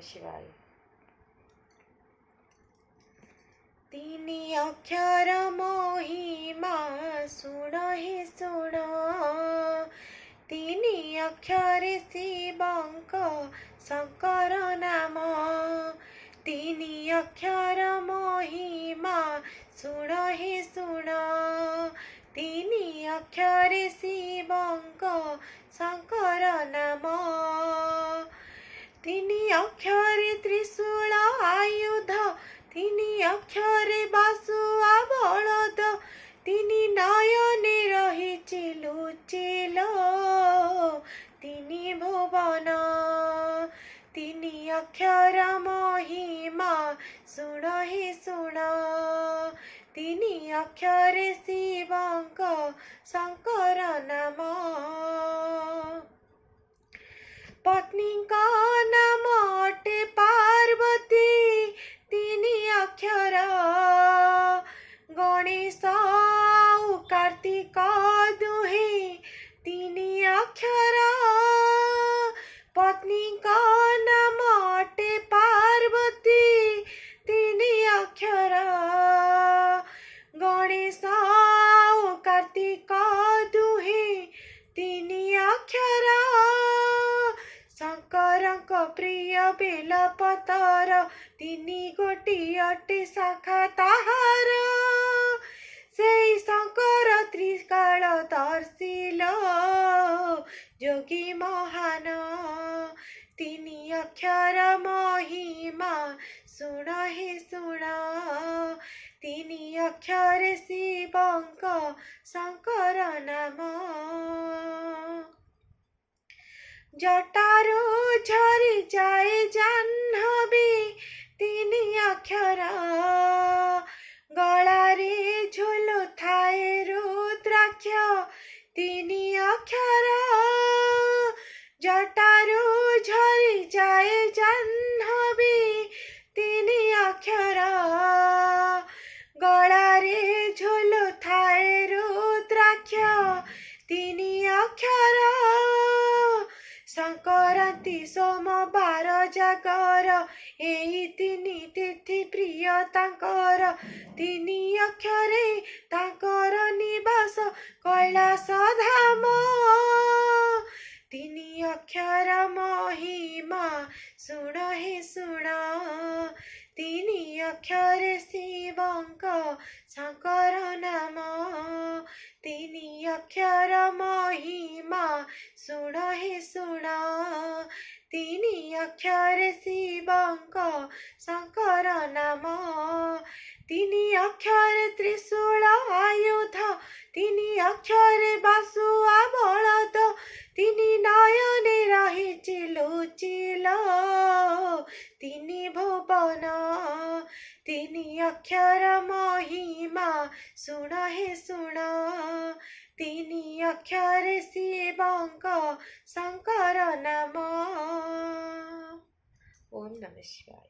शिवाय। तिनी अक्षर महिमा सुण हे सुण, तिनी अक्षर शिवंक शंकर नाम। तिनी अक्षर महिमा सुण हे सुण, तिनी अक्षर शिवंक शंकर नाम। तिनी अक्षर त्रिशूल आयुध, तिनी अक्षरे बासुआ बलद, तिनी नयने रहिछि लुचिलो तिनी भुवन। तिनी अक्षर महिमा सुण हे सुण, तिनी अक्षर शिवंक शंकर नाम। पत्नी का नाम अटे पार्वती, तिनी अक्षर गणेश कार्तिक दुहे तिनी अक्षर। पत्नी का नाम अटे पार्वती, तिनी अक्षर गणेश कार्तिक दुहे तिनी अक्षर। शंकरक प्रिय बेलपतर, तिनी गोटी अटे शाखा ताहार। सेई शंकर त्रिकाल दर्शिल जोगी महान। तिनी अक्षर महिमा सुण हे सुण, तिनी अक्षर शिवंक शंकर नाम। जटारू झरी जाए जाह्नवी, तिनी अक्षर गलारे झुलु थाए रुद्राक्ष, तिनी अक्षर। जटारू झरी जाए जाह्नवी, तिनी अक्षर गलारे झुलु थाए रुद्राक्ष, तिनी अक्षर। संक्रांति सोमवार जागर, एई तिनी तिथि प्रिय तांकर। तिनी अक्षरे तांकर निवास कैलास धाम। तिनी अक्षर महिमा सुण हे सुण, तिनी अक्षर शिवंक शंकर नाम। तिनी अक्षर महिमा सुण हे सुण, तिनी अक्षर शिवंक शंकर नाम। तिनी अक्षर त्रिशूल आयुध, तिनी अक्षरे बासुआ बलद, तिनी नयने रहिछि लुचिलो तिनी भुवन। तिनी अक्षर महिमा सुण हे सुण, तिनी अक्षर शिवंक शंकर नाम। ओम नमः शिवाय।